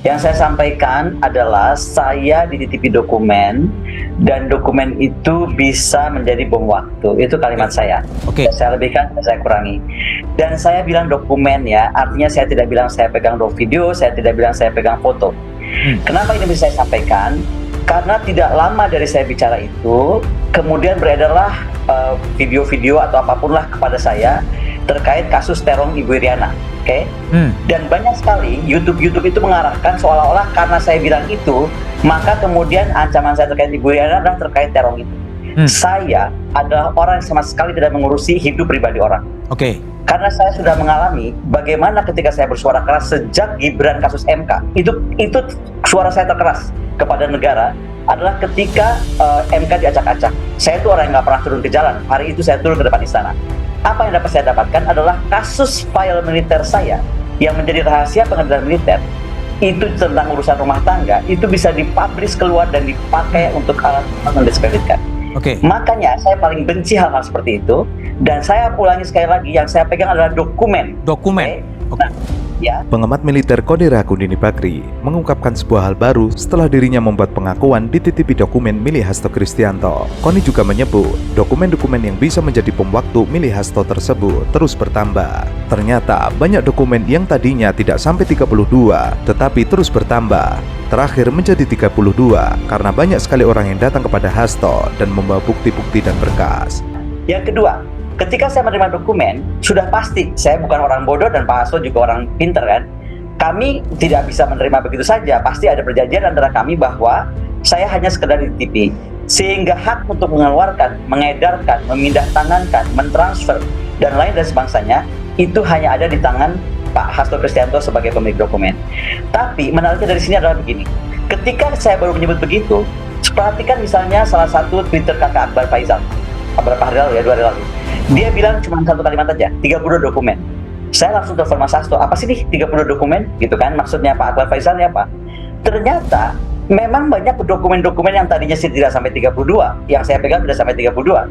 Yang saya sampaikan adalah saya dititipi dokumen dan dokumen itu bisa menjadi bom waktu. Itu kalimat saya. Oke. Saya lebihkan, saya kurangi. Dan saya bilang dokumen ya, artinya saya tidak bilang saya pegang video, saya tidak bilang saya pegang foto. Kenapa ini bisa saya sampaikan? Karena tidak lama dari saya bicara itu, kemudian beredarlah video-video atau apapun lah kepada saya terkait kasus terong Ibu Iriana. Oke? Dan banyak sekali YouTube itu mengarahkan seolah-olah karena saya bilang itu, maka kemudian ancaman saya terkait Ibu Iriana adalah terkait terong itu. Saya adalah orang yang sama sekali tidak mengurusi hidup pribadi orang. Oke. Karena saya sudah mengalami bagaimana ketika saya bersuara keras sejak Gibran kasus MK, itu suara saya terkeras kepada negara adalah ketika MK diacak-acak. Saya itu orang yang nggak pernah turun ke jalan. Hari itu saya turun ke depan istana. Apa yang dapat saya dapatkan adalah kasus file militer saya yang menjadi rahasia pengadilan militer. Itu tentang urusan rumah tangga, itu bisa dipublish keluar dan dipakai untuk alat mendiskreditkan. Oke. Makanya saya paling benci hal-hal seperti itu. Dan saya ulangi sekali lagi, yang saya pegang adalah dokumen. Dokumen. Oke. Nah, ya. Pengamat militer Koni Rahakundini Bakri mengungkapkan sebuah hal baru setelah dirinya membuat pengakuan dititipi dokumen milik Hasto Kristianto. Koni juga menyebut dokumen-dokumen yang bisa menjadi bom waktu milik Hasto tersebut terus bertambah. Ternyata banyak dokumen yang tadinya tidak sampai 32 tetapi terus bertambah. Terakhir menjadi 32 karena banyak sekali orang yang datang kepada Hasto dan membawa bukti-bukti dan berkas. Yang kedua, ketika saya menerima dokumen, sudah pasti saya bukan orang bodoh dan Pak Hasto juga orang pinter kan. Kami tidak bisa menerima begitu saja. Pasti ada perjanjian antara kami bahwa saya hanya sekedar dititipi. Sehingga hak untuk mengeluarkan, mengedarkan, memindah tangankan, mentransfer, dan lain dan sebangsanya, itu hanya ada di tangan Pak Hasto Kristianto sebagai pemilik dokumen. Tapi menariknya dari sini adalah begini. Ketika saya baru menyebut begitu, perhatikan misalnya salah satu Twitter kakak Akbar Faisal. Beberapa hari lalu ya, 2 hari lalu. Dia bilang cuma satu kalimat aja, 32 dokumen. Saya langsung telepon Mas Hasto, apa sih nih 32 dokumen? Gitu kan, maksudnya Pak Akbar Faisal ini apa? Ternyata memang banyak dokumen-dokumen yang tadinya tidak sampai 32, yang saya pegang tidak sampai 32.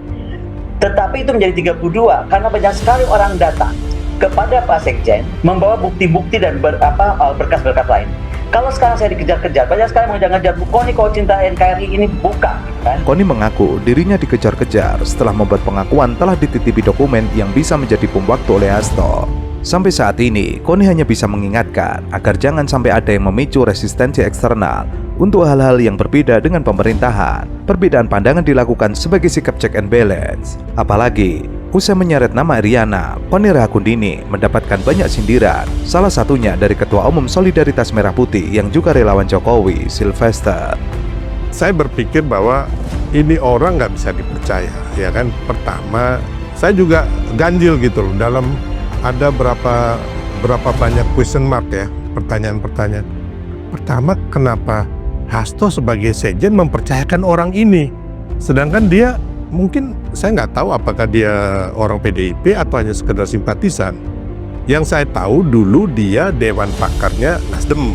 Tetapi itu menjadi 32 karena banyak sekali orang datang kepada Pak Sekjen membawa bukti-bukti dan berkas-berkas lain. Kalau sekarang saya dikejar-kejar, banyak sekali mengejar-ngejar, Bu Koni kalau cinta NKRI ini buka, kan? Koni mengaku dirinya dikejar-kejar setelah membuat pengakuan telah dititipi dokumen yang bisa menjadi bom waktu oleh Hasto. Sampai saat ini, Koni hanya bisa mengingatkan agar jangan sampai ada yang memicu resistensi eksternal untuk hal-hal yang berbeda dengan pemerintahan. Perbedaan pandangan dilakukan sebagai sikap check and balance. Apalagi, usai menyeret nama Iriana, Koni Rahakundini mendapatkan banyak sindiran, salah satunya dari Ketua Umum Solidaritas Merah Putih yang juga relawan Jokowi, Sylvester. Saya berpikir bahwa ini orang nggak bisa dipercaya, ya kan. Pertama, saya juga ganjil gitu loh, dalam ada berapa banyak question mark ya, pertanyaan-pertanyaan. Pertama, kenapa Hasto sebagai sekjen mempercayakan orang ini, sedangkan dia mungkin saya nggak tahu apakah dia orang PDIP atau hanya sekedar simpatisan. Yang saya tahu dulu dia dewan pakarnya Nasdem,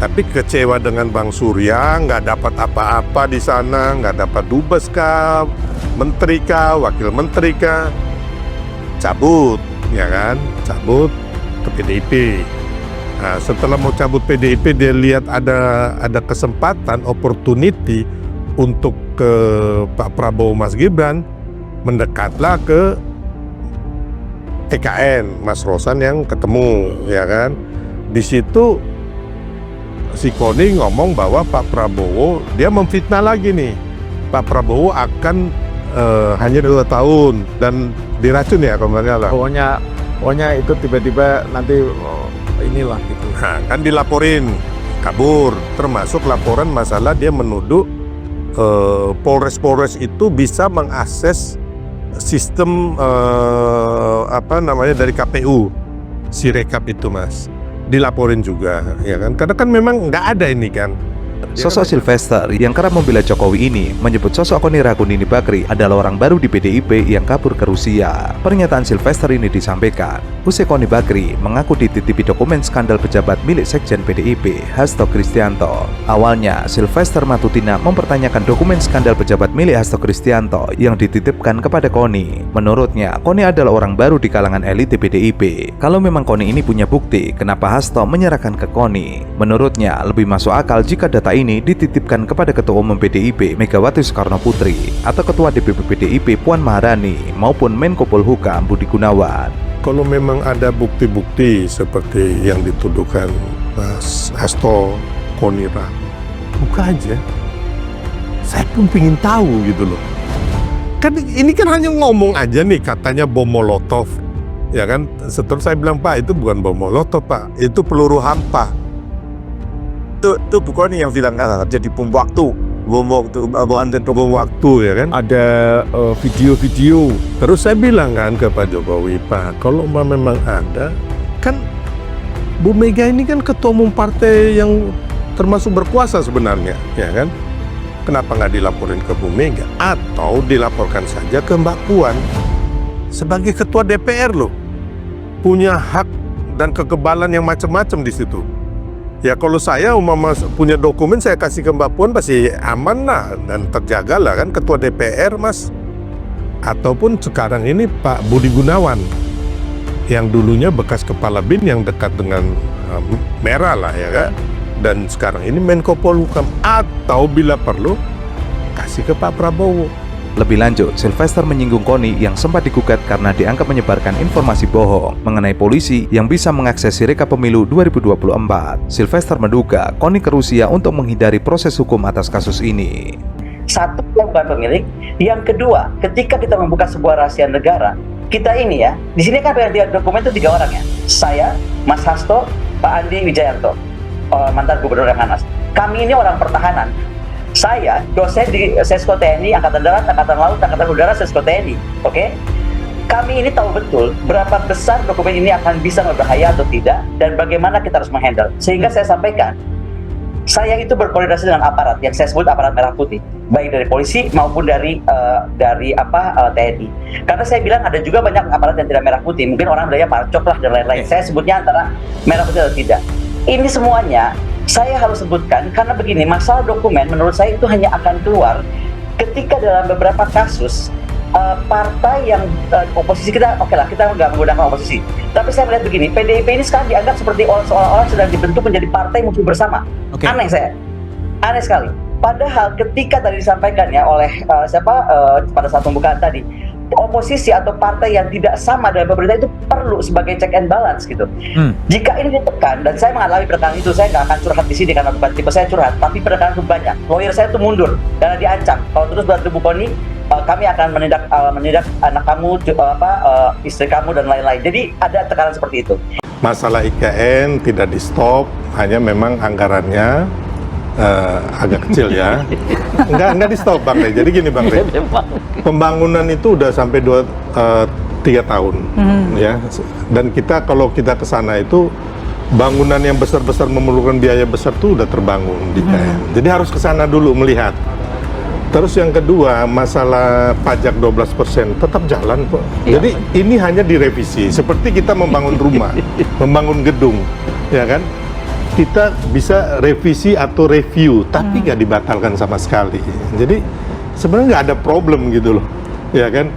tapi kecewa dengan Bang Surya, nggak dapat apa-apa di sana, nggak dapat dubes kah, menteri kah, wakil menteri kah, cabut, ya kan, cabut ke PDIP. Nah, setelah mau cabut PDIP, dia lihat ada kesempatan, opportunity untuk ke Pak Prabowo, Mas Gibran, mendekatlah ke TKN, Mas Rosan yang ketemu, ya kan. Di situ si Koni ngomong bahwa Pak Prabowo, dia memfitnah lagi nih, Pak Prabowo akan hanya 2 tahun dan diracun ya kemarin lah. Pokoknya itu tiba-tiba nanti inilah gitu. Nah, kan dilaporin kabur, termasuk laporan masalah dia menuduh Polres itu bisa mengakses sistem dari KPU, Sirekap itu Mas, dilaporin juga, ya kan? Karena kan memang nggak ada ini kan, Sosok Sylvester yang kerap membela Jokowi ini menyebut sosok Koni Ragunini Bakri adalah orang baru di PDIP yang kabur ke Rusia. Pernyataan Sylvester ini disampaikan usai Koni Bakri mengaku dititipi dokumen skandal pejabat milik Sekjen PDIP, Hasto Kristianto. Awalnya, Sylvester Matutina mempertanyakan dokumen skandal pejabat milik Hasto Kristianto yang dititipkan kepada Koni. Menurutnya, Koni adalah orang baru di kalangan elit PDIP. Kalau memang Koni ini punya bukti, kenapa Hasto menyerahkan ke Koni? Menurutnya, lebih masuk akal jika data ini dititipkan kepada Ketua Umum PDIP Megawati Soekarno Putri atau Ketua DPP PDIP Puan Maharani maupun Menko Polhukam Budi Gunawan. Kalau memang ada bukti-bukti seperti yang dituduhkan Mas Hasto, Konira, buka aja. Saya pun pengen tahu gitu loh. Kan ini kan hanya ngomong aja nih, katanya bom molotov. Ya kan, setelah saya bilang, Pak, itu bukan bom molotov, Pak. Itu peluru hampa. Itu bukan yang bilang jadi bom waktu. Bom waktu ya kan. Ada video-video. Terus saya bilang kan ke Pak Jokowi, Pak, kalau memang ada, kan Bu Mega ini kan ketua umum partai yang termasuk berkuasa sebenarnya, ya kan? Kenapa nggak dilaporin ke Bu Mega? Atau dilaporkan saja ke Mbak Puan sebagai ketua DPR loh, punya hak dan kekebalan yang macam-macam di situ. Ya kalau saya umpama punya dokumen saya kasih ke Mbak Puan pasti aman lah dan terjaga lah kan, ketua DPR Mas. Ataupun sekarang ini Pak Budi Gunawan yang dulunya bekas kepala BIN yang dekat dengan Merah lah ya kan. Dan sekarang ini Menko Polhukam, atau bila perlu kasih ke Pak Prabowo. Lebih lanjut, Sylvester menyinggung Koni yang sempat digugat karena dianggap menyebarkan informasi bohong mengenai polisi yang bisa mengakses Sirekap Pemilu 2024. Sylvester menduga Koni ke Rusia untuk menghindari proses hukum atas kasus ini. Satu, bukan pemilik. Yang kedua, ketika kita membuka sebuah rahasia negara, kita ini ya, di sini kan ada dokumen itu 3 orang ya. Saya, Mas Hasto, Pak Andi Wijayanto, mantan Gubernur Lemhanas. Kami ini orang pertahanan. Saya dosen di Sesko TNI, Angkatan Darat, Angkatan Laut, Angkatan Udara, Sesko TNI. Oke? Kami ini tahu betul berapa besar dokumen ini akan bisa berbahaya atau tidak, dan bagaimana kita harus menghandle. Sehingga saya sampaikan, saya itu berkoordinasi dengan aparat yang saya sebut aparat merah putih, baik dari polisi maupun dari TNI. Karena saya bilang ada juga banyak aparat yang tidak merah putih, mungkin orang bilangnya parcok lah dan lain-lain. Saya sebutnya antara merah putih atau tidak. Ini semuanya saya harus sebutkan karena begini, masalah dokumen menurut saya itu hanya akan keluar ketika dalam beberapa kasus partai yang oposisi kita, oke lah kita nggak menggunakan oposisi, tapi saya melihat begini, PDIP ini sekarang dianggap seperti seolah-olah sedang dibentuk menjadi partai musuh bersama. Aneh sekali. Padahal ketika tadi disampaikan ya oleh pada saat pembukaan tadi, oposisi atau partai yang tidak sama dengan pemerintah itu perlu sebagai check and balance gitu. Jika ini ditekan, dan saya mengalami penekanan itu, saya nggak akan curhat di sini karena bukan tipe saya curhat, tapi penekanan itu banyak. Lawyer saya itu mundur karena diancam. Kalau terus bantu Bu Koni, kami akan menindak anak kamu, istri kamu dan lain-lain. Jadi ada tekanan seperti itu. Masalah IKN tidak di stop, hanya memang anggarannya agak kecil ya. Enggak di stop Bang Rey. Jadi gini Bang Rey, pembangunan itu udah sampai 3 tahun ya. Dan kalau kita ke sana itu bangunan yang besar-besar memerlukan biaya besar tuh udah terbangun di IKN. Jadi harus ke sana dulu melihat. Terus yang kedua, masalah pajak 12% tetap jalan kok. Jadi ini hanya direvisi, seperti kita membangun rumah, membangun gedung, ya kan? Kita bisa revisi atau review, tapi nggak dibatalkan sama sekali. Jadi sebenarnya nggak ada problem gitu loh, ya kan?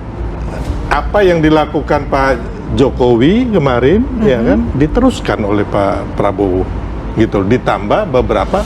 Apa yang dilakukan Pak Jokowi kemarin, ya kan, diteruskan oleh Pak Prabowo, gitu. Ditambah beberapa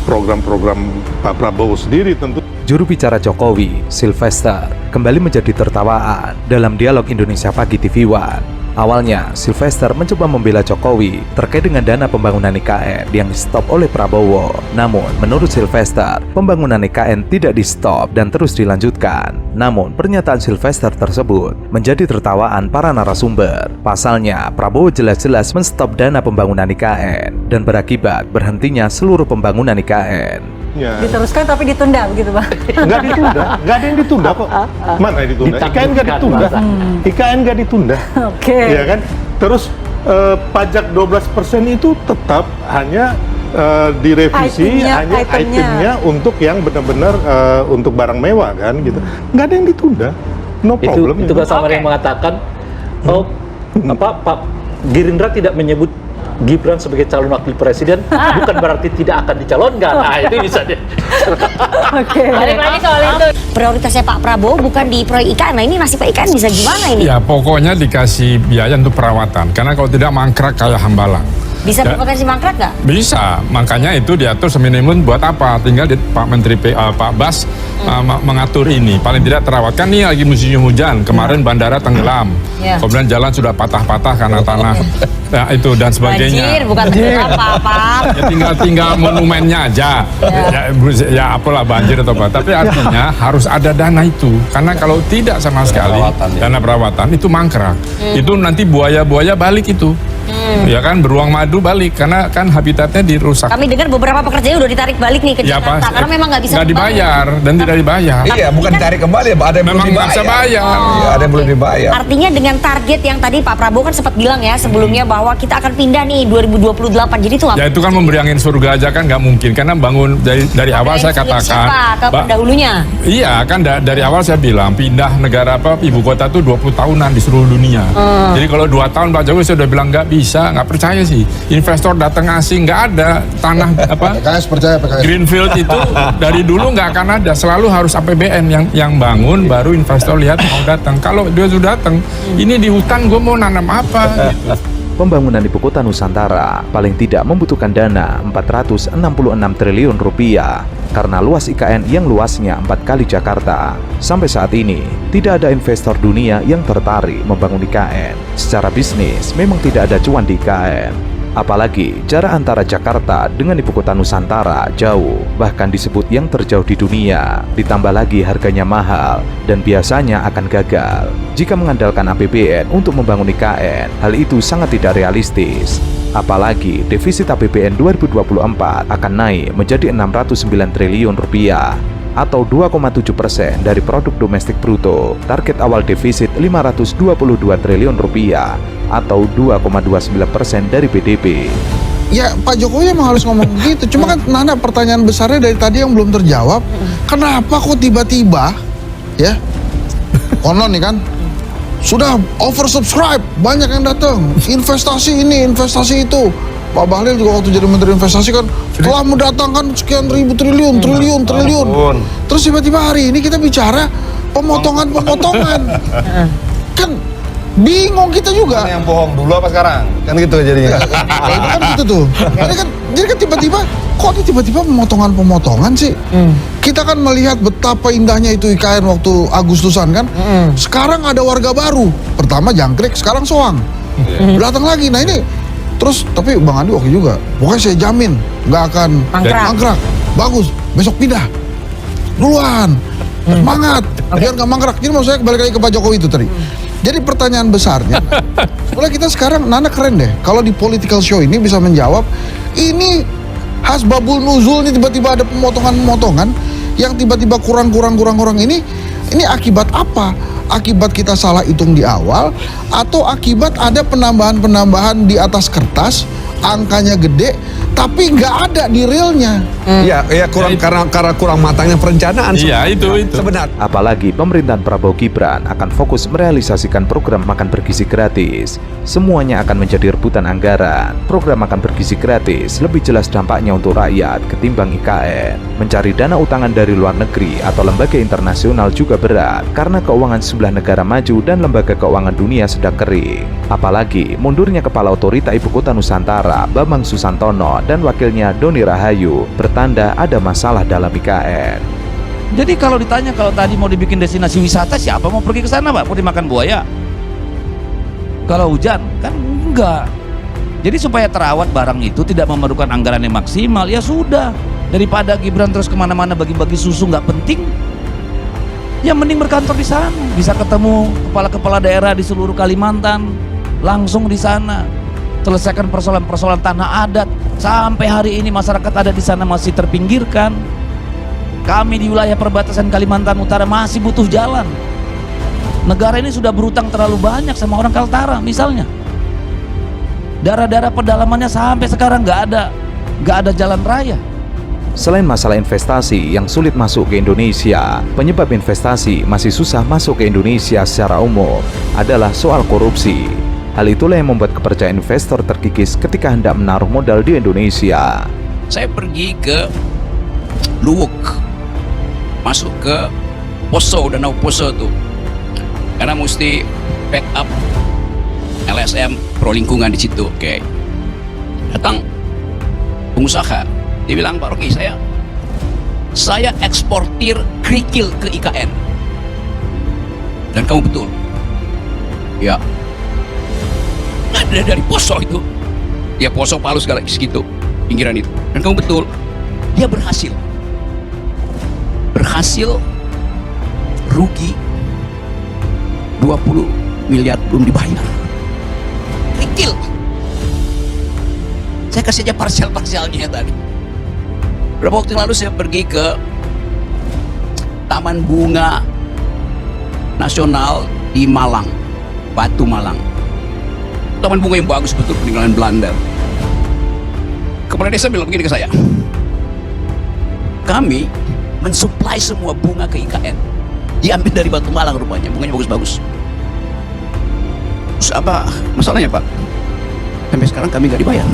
program-program Pak Prabowo sendiri tentu. Juru bicara Jokowi, Sylvester, kembali menjadi tertawaan dalam dialog Indonesia Pagi TV One. Awalnya, Sylvester mencoba membela Jokowi terkait dengan dana pembangunan IKN yang di-stop oleh Prabowo. Namun, menurut Sylvester, pembangunan IKN tidak di-stop dan terus dilanjutkan. Namun, pernyataan Sylvester tersebut menjadi tertawaan para narasumber. Pasalnya, Prabowo jelas-jelas men-stop dana pembangunan IKN dan berakibat berhentinya seluruh pembangunan IKN. Ya. Diteruskan tapi ditunda begitu Bang? Nggak ditunda, nggak ada yang ditunda kok. Mana yang ditunda? IKN nggak ditunda. IKN nggak ditunda. Oke. Ya kan? Terus pajak 12% itu tetap hanya direvisi hanya Itemnya. itemnya untuk yang benar-benar untuk barang mewah kan gitu. Nggak ada yang ditunda. No problem. Itu kan sama yang mengatakan Pak Gerindra tidak menyebut Gibran sebagai calon wakil presiden bukan berarti tidak akan dicalonkan. Nah, itu bisa deh. Oke. Balik lagi soal itu. Prioritasnya Pak Prabowo bukan di proyek IKN. Nah ini nasib Pak IKN bisa gimana ini? Ya pokoknya dikasih biaya untuk perawatan, karena kalau tidak mangkrak kayak hambalang. Bisa berpotensi mangkrak nggak? Bisa, makanya itu diatur seminimum buat apa? Tinggal Pak Menteri Pak Bas mengatur ini. Paling tidak terawat, kan ini lagi musim hujan. Kemarin bandara tenggelam, kemudian jalan sudah patah-patah karena tanah ya, itu dan sebagainya. Banjir, bukan apa-apa. Ya, tinggal monumennya aja. Ya apalah banjir atau apa. Tapi artinya harus ada dana itu, karena kalau tidak sama sekali dana perawatan itu mangkrak. Itu nanti buaya-buaya balik itu. Ya kan beruang madu balik karena kan habitatnya dirusak. Kami dengar beberapa pekerjaan udah ditarik balik nih ke Ya, Jakarta karena memang nggak bisa dibayar dan tidak dibayar. Iya, bukan ditarik kembali, ada yang Memang belum nggak bisa bayar. Iya, ada yang belum dibayar. Artinya dengan target yang tadi Pak Prabowo kan sempat bilang ya sebelumnya bahwa kita akan pindah nih 2028. Jadi itu Ya itu kan memberi angin surga aja kan nggak mungkin, karena bangun dari awal saya katakan. Siapa ke pendahulunya? Iya kan dari awal saya bilang pindah negara ibu kota tuh 20 tahunan di seluruh dunia. Jadi kalau 2 tahun Pak Jokowi sudah bilang nggak bisa, nggak percaya sih. Investor datang asing nggak ada tanah PKS percaya PKS. Greenfield itu dari dulu nggak akan ada, selalu harus APBN yang bangun, baru investor lihat mau datang. Kalau dia sudah datang, ini di hutan gue mau nanam apa? Gitu. Pembangunan ibu kota Nusantara paling tidak membutuhkan dana 466 triliun rupiah karena luas IKN yang luasnya 4 kali Jakarta. Sampai saat ini, tidak ada investor dunia yang tertarik membangun IKN. Secara bisnis, memang tidak ada cuan di IKN. Apalagi jarak antara Jakarta dengan ibu kota Nusantara jauh, bahkan disebut yang terjauh di dunia. Ditambah lagi harganya mahal dan biasanya akan gagal. Jika mengandalkan APBN untuk membangun IKN, hal itu sangat tidak realistis. Apalagi defisit APBN 2024 akan naik menjadi 609 triliun rupiah atau 2,7% dari produk domestik bruto. Target awal defisit 522 triliun rupiah atau 2,29% dari PDB. Ya Pak Jokowi emang harus ngomong begitu. Cuma kan Nana pertanyaan besarnya dari tadi yang belum terjawab. Kenapa kok tiba-tiba ya konon nih kan sudah oversubscribe, banyak yang datang, investasi ini, investasi itu. Pak Bahlil juga waktu jadi Menteri Investasi kan telah mendatangkan sekian ribu triliun. Terus tiba-tiba hari ini kita bicara pemotongan. Kan bingung kita juga. Yang bohong dulu apa sekarang? Kan gitu jadinya. Itu kan gitu tuh. Jadi kan tiba-tiba pemotongan sih. Kita kan melihat betapa indahnya itu IKN waktu Agustusan kan. Sekarang ada warga baru. Pertama jangkrik, sekarang soang. Datang lagi. Nah ini terus tapi Bang Andi oke juga. Pokoknya saya jamin nggak akan mangkrak. Bagus. Besok pindah. Duluan. Semangat. Biar nggak mangkrak. Jadi maksud saya balik lagi ke Pak Jokowi itu tadi. Jadi pertanyaan besarnya, sebenarnya kita sekarang, Nana keren deh, kalau di political show ini bisa menjawab, ini hasbabul nuzul nih tiba-tiba ada pemotongan yang tiba-tiba kurang ini akibat apa? Akibat kita salah hitung di awal atau akibat ada penambahan di atas kertas, angkanya gede, tapi nggak ada di realnya. Iya, kurang karena kurang matangnya perencanaan. Iya, itu. Sebenarnya. Apalagi pemerintahan Prabowo Gibran akan fokus merealisasikan program makan bergizi gratis. Semuanya akan menjadi rebutan anggaran. Program makan bergizi gratis lebih jelas dampaknya untuk rakyat ketimbang IKN. Mencari dana utangan dari luar negeri atau lembaga internasional juga berat karena keuangan sebelah negara maju dan lembaga keuangan dunia sedang kering. Apalagi mundurnya kepala otorita ibu kota Nusantara Bambang Susantono dan wakilnya Doni Rahayu bertanda ada masalah dalam IKN. Jadi kalau ditanya kalau tadi mau dibikin destinasi wisata, siapa mau pergi ke sana, Pak? Mau dimakan buaya? Kalau hujan kan enggak. Jadi supaya terawat barang itu tidak memerlukan anggaran yang maksimal, ya sudah. Daripada Gibran terus kemana-mana bagi-bagi susu nggak penting, ya mending berkantor di sana. Bisa ketemu kepala-kepala daerah di seluruh Kalimantan, langsung di sana. Selesaikan persoalan-persoalan tanah adat. Sampai hari ini masyarakat ada di sana masih terpinggirkan. Kami di wilayah perbatasan Kalimantan Utara masih butuh jalan. Negara ini sudah berutang terlalu banyak sama orang Kaltara misalnya. Daerah-daerah pedalamannya sampai sekarang nggak ada nggak ada jalan raya. Selain masalah investasi yang sulit masuk ke Indonesia, penyebab investasi masih susah masuk ke Indonesia secara umum adalah soal korupsi. Hal itulah yang membuat kepercayaan investor terkikis ketika hendak menaruh modal di Indonesia. Saya pergi ke Luwuk, masuk ke Poso, Danau Poso tuh, karena mesti backup LSM Pro Lingkungan di situ. Oke, datang pengusaha, dia bilang, Pak Rocky, saya eksportir kerikil ke IKN. Dan kamu betul? Ya. Ada dari Poso itu, ya Poso Palu segala segitu, pinggiran itu. Dan kamu betul, dia berhasil rugi 20 miliar belum dibayar. Kerikil. Saya kasih aja parsial-parsialnya tadi. Beberapa waktu lalu saya pergi ke Taman Bunga Nasional di Malang, Batu Malang. Taman bunga yang bagus betul, peninggalan Belanda. Kepala desa bilang begini ke saya, kami mensuplai semua bunga ke IKN, diambil dari Batu Malang rupanya, bunganya bagus-bagus. Terus apa masalahnya Pak? Sampai sekarang kami nggak dibayar.